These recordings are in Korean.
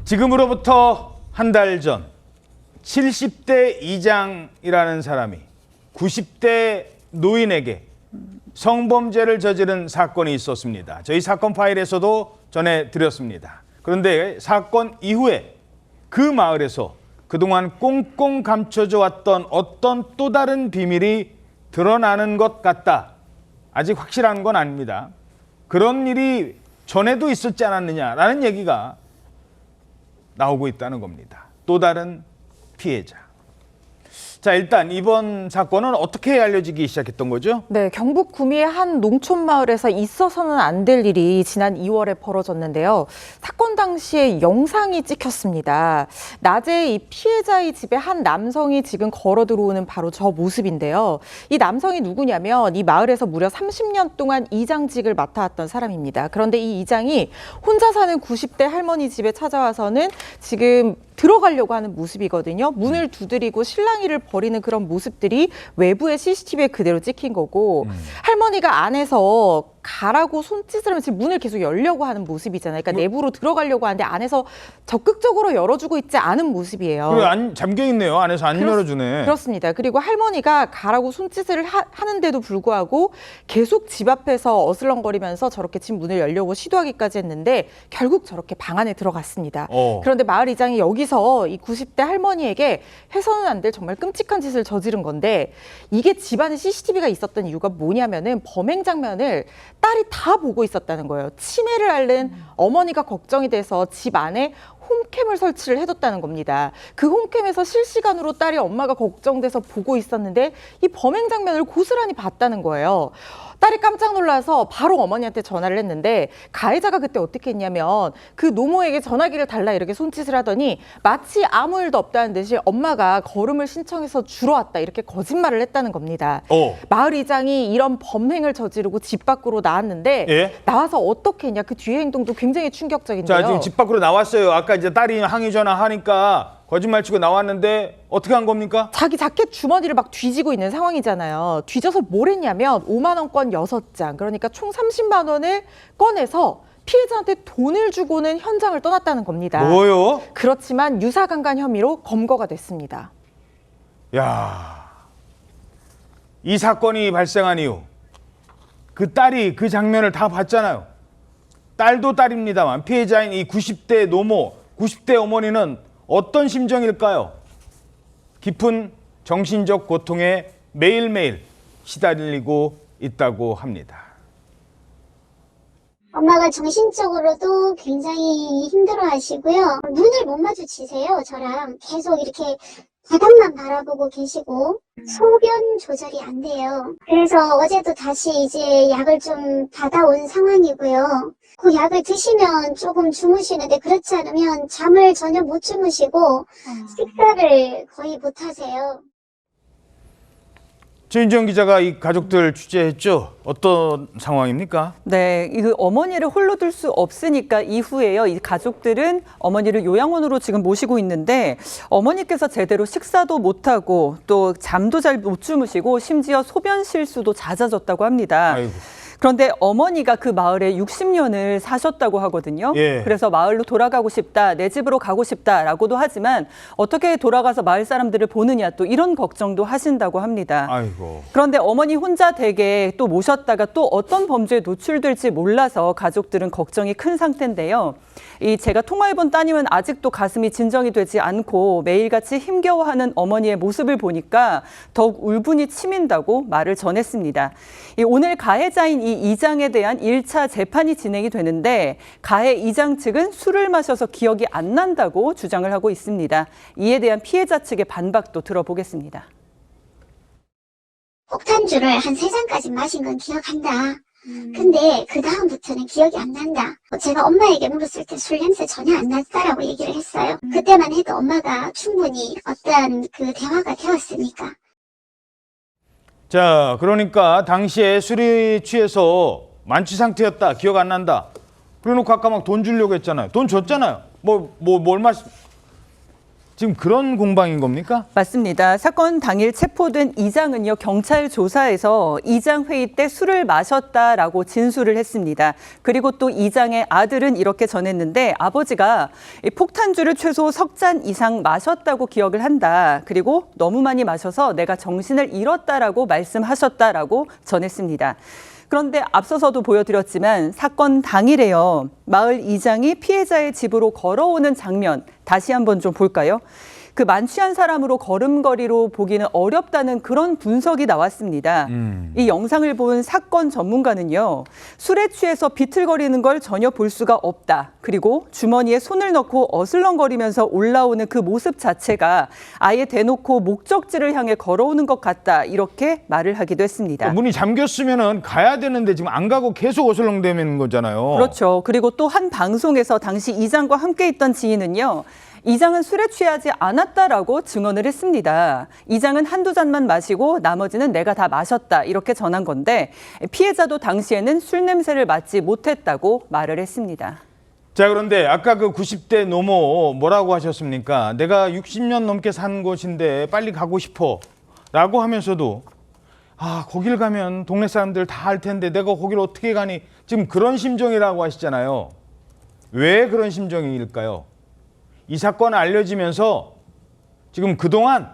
지금으로부터 한 달 전 70대 이장이라는 사람이 90대 노인에게 성범죄를 저지른 사건이 있었습니다. 저희 사건 파일에서도 전해드렸습니다. 그런데 사건 이후에 그 마을에서 그동안 꽁꽁 감춰져 왔던 어떤 또 다른 비밀이 드러나는 것 같다. 아직 확실한 건 아닙니다. 그런 일이 전에도 있었지 않았느냐라는 얘기가 나오고 있다는 겁니다. 또 다른 피해자. 자, 일단 이번 사건은 어떻게 알려지기 시작했던 거죠? 네, 경북 구미의 한 농촌 마을에서 있어서는 안 될 일이 지난 2월에 벌어졌는데요. 사건 당시에 영상이 찍혔습니다. 낮에 이 피해자의 집에 한 남성이 지금 걸어 들어오는 바로 저 모습인데요. 이 남성이 누구냐면 이 마을에서 무려 30년 동안 이장직을 맡아왔던 사람입니다. 그런데 이 이장이 혼자 사는 90대 할머니 집에 찾아와서는 지금 들어가려고 하는 모습이거든요. 문을 두드리고 실랑이를 벌이는 그런 모습들이 외부의 CCTV에 그대로 찍힌 거고 할머니가 안에서 가라고 손짓을 하면서 문을 계속 열려고 하는 모습이잖아요. 그러니까 내부로 들어가려고 하는데 안에서 적극적으로 열어주고 있지 않은 모습이에요. 그리고 잠겨있네요. 안에서 안 열어주네. 그렇습니다. 그리고 할머니가 가라고 손짓을 하는데도 불구하고 계속 집 앞에서 어슬렁거리면서 저렇게 집 문을 열려고 시도하기까지 했는데 결국 저렇게 방 안에 들어갔습니다. 그런데 마을 이장이 여기서 이 90대 할머니에게 해서는 안 될 정말 끔찍한 짓을 저지른 건데 이게 집안에 CCTV가 있었던 이유가 뭐냐면은 범행 장면을 딸이 다 보고 있었다는 거예요. 치매를 앓는 어머니가 걱정이 돼서 집 안에 홈캠을 설치를 해뒀다는 겁니다. 그 홈캠에서 실시간으로 딸이 엄마가 걱정돼서 보고 있었는데 이 범행 장면을 고스란히 봤다는 거예요. 딸이 깜짝 놀라서 바로 어머니한테 전화를 했는데 가해자가 그때 어떻게 했냐면 그 노모에게 전화기를 달라 이렇게 손짓을 하더니 마치 아무 일도 없다는 듯이 엄마가 걸음을 신청해서 주러 왔다 이렇게 거짓말을 했다는 겁니다. 마을 이장이 이런 범행을 저지르고 집 밖으로 나왔는데 나와서 어떻게 했냐 그 뒤의 행동도 굉장히 충격적인데요. 자, 지금 집 밖으로 나왔어요. 아까 이제 딸이 항의 전화하니까 거짓말 치고 나왔는데 어떻게 한 겁니까? 자기 자켓 주머니를 막 뒤지고 있는 상황이잖아요. 뒤져서 뭘 했냐면 5만 원권 6장, 그러니까 총 30만 원을 꺼내서 피해자한테 돈을 주고는 현장을 떠났다는 겁니다. 뭐요? 그렇지만 유사강간 혐의로 검거가 됐습니다. 야, 이 사건이 발생한 이후 그 딸이 그 장면을 다 봤잖아요. 딸도 딸입니다만 피해자인 이 90대 노모, 90대 어머니는 어떤 심정일까요? 깊은 정신적 고통에 매일매일 시달리고 있다고 합니다. 엄마가 정신적으로도 굉장히 힘들어하시고요. 눈을 못 마주치세요. 저랑 계속 이렇게 바닥만 바라보고 계시고 소변 조절이 안 돼요. 그래서 어제도 다시 이제 약을 좀 받아온 상황이고요. 그 약을 드시면 조금 주무시는데 그렇지 않으면 잠을 전혀 못 주무시고 식사를 거의 못 하세요. 최인정 기자가 이 가족들 취재했죠. 어떤 상황입니까? 네, 이 어머니를 홀로 둘 수 없으니까 이후에요. 이 가족들은 어머니를 요양원으로 지금 모시고 있는데 어머니께서 제대로 식사도 못하고 또 잠도 잘 못 주무시고 심지어 소변 실수도 잦아졌다고 합니다. 아이고. 그런데 어머니가 그 마을에 60년을 사셨다고 하거든요. 그래서 마을로 돌아가고 싶다, 내 집으로 가고 싶다라고도 하지만 어떻게 돌아가서 마을 사람들을 보느냐 또 이런 걱정도 하신다고 합니다. 아이고. 그런데 어머니 혼자 댁에 또 모셨다가 또 어떤 범죄에 노출될지 몰라서 가족들은 걱정이 큰 상태인데요. 제가 통화해본 따님은 아직도 가슴이 진정이 되지 않고 매일같이 힘겨워하는 어머니의 모습을 보니까 더욱 울분이 치민다고 말을 전했습니다. 오늘 가해자인 이 이장에 대한 1차 재판이 진행이 되는데 가해 이장 측은 술을 마셔서 기억이 안 난다고 주장을 하고 있습니다. 이에 대한 피해자 측의 반박도 들어보겠습니다. 폭탄주를 한 3잔까지 마신 건 기억한다. 근데 그 다음부터는 기억이 안 난다. 제가 엄마에게 물었을 때 술 냄새 전혀 안 났다라고 얘기를 했어요. 그때만 해도 엄마가 충분히 어떤 그 대화가 되었으니까. 자, 그러니까 당시에 술이 취해서 만취 상태였다. 기억 안 난다. 그래놓고 아까 막 돈 주려고 했잖아요. 돈 줬잖아요. 뭘 말씀? 지금 그런 공방인 겁니까? 맞습니다. 사건 당일 체포된 이장은요, 경찰 조사에서 이장 회의 때 술을 마셨다라고 진술을 했습니다. 그리고 또 이장의 아들은 이렇게 전했는데 아버지가 이 폭탄주를 최소 3잔 이상 마셨다고 기억을 한다. 그리고 너무 많이 마셔서 내가 정신을 잃었다라고 말씀하셨다라고 전했습니다. 그런데 앞서서도 보여드렸지만 사건 당일에요. 마을 이장이 피해자의 집으로 걸어오는 장면 다시 한번 좀 볼까요? 그 만취한 사람으로 걸음걸이로 보기는 어렵다는 그런 분석이 나왔습니다. 이 영상을 본 사건 전문가는요. 술에 취해서 비틀거리는 걸 전혀 볼 수가 없다. 그리고 주머니에 손을 넣고 어슬렁거리면서 올라오는 그 모습 자체가 아예 대놓고 목적지를 향해 걸어오는 것 같다. 이렇게 말을 하기도 했습니다. 문이 잠겼으면은 가야 되는데 지금 안 가고 계속 어슬렁대는 거잖아요. 그렇죠. 그리고 또 한 방송에서 당시 이장과 함께 있던 지인은요. 이장은 술에 취하지 않았다라고 증언을 했습니다. 이장은 한두 잔만 마시고 나머지는 내가 다 마셨다 이렇게 전한 건데 피해자도 당시에는 술 냄새를 맡지 못했다고 말을 했습니다. 자, 그런데 아까 그 90대 노모 뭐라고 하셨습니까? 내가 60년 넘게 산 곳인데 빨리 가고 싶어 라고 하면서도 거길 가면 동네 사람들 다 알 텐데 내가 거길 어떻게 가니? 지금 그런 심정이라고 하시잖아요. 왜 그런 심정일까요? 이 사건 알려지면서 지금 그동안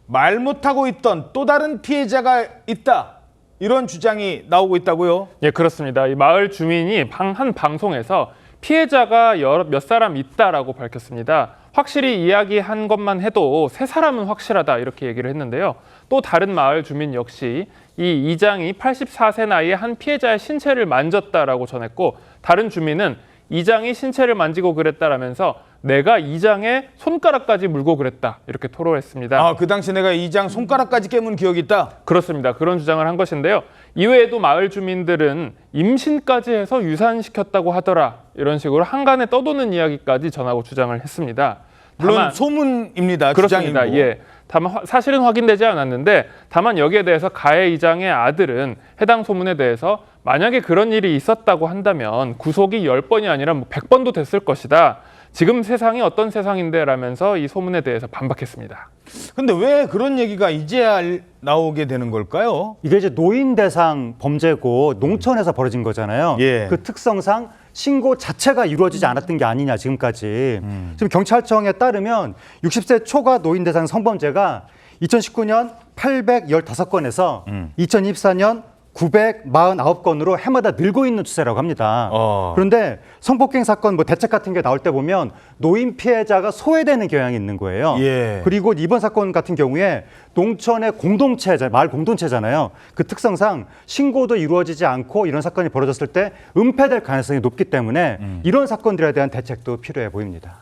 말 못하고 있던 또 다른 피해자가 있다. 이런 주장이 나오고 있다고요? 예, 그렇습니다. 이 마을 주민이 한 방송에서 피해자가 몇 사람 있다라고 밝혔습니다. 확실히 이야기한 것만 해도 3사람은 확실하다 이렇게 얘기를 했는데요. 또 다른 마을 주민 역시 이 이장이 84세 나이에 한 피해자의 신체를 만졌다라고 전했고 다른 주민은 이장이 신체를 만지고 그랬다라면서 내가 이장의 손가락까지 물고 그랬다 이렇게 토로했습니다. 그 당시 내가 이장 손가락까지 깨문 기억이 있다? 그렇습니다. 그런 주장을 한 것인데요. 이외에도 마을 주민들은 임신까지 해서 유산시켰다고 하더라 이런 식으로 한간에 떠도는 이야기까지 전하고 주장을 했습니다. 물론 소문입니다. 그렇습니다. 주장이고. 예. 다만 사실은 확인되지 않았는데 다만 여기에 대해서 가해 이장의 아들은 해당 소문에 대해서 만약에 그런 일이 있었다고 한다면 구속이 10번이 아니라 100번도 됐을 것이다. 지금 세상이 어떤 세상인데 라면서 이 소문에 대해서 반박했습니다. 근데 왜 그런 얘기가 이제야 나오게 되는 걸까요? 이게 이제 노인 대상 범죄고 농촌에서 벌어진 거잖아요. 예. 그 특성상 신고 자체가 이루어지지 않았던 게 아니냐 지금까지. 지금 경찰청에 따르면 60세 초과 노인 대상 성범죄가 2019년 815건에서 2024년 949건으로 해마다 늘고 있는 추세라고 합니다. 그런데 성폭행 사건 대책 같은 게 나올 때 보면 노인 피해자가 소외되는 경향이 있는 거예요. 예. 그리고 이번 사건 같은 경우에 농촌의 공동체, 마을 공동체잖아요. 그 특성상 신고도 이루어지지 않고 이런 사건이 벌어졌을 때 은폐될 가능성이 높기 때문에 이런 사건들에 대한 대책도 필요해 보입니다.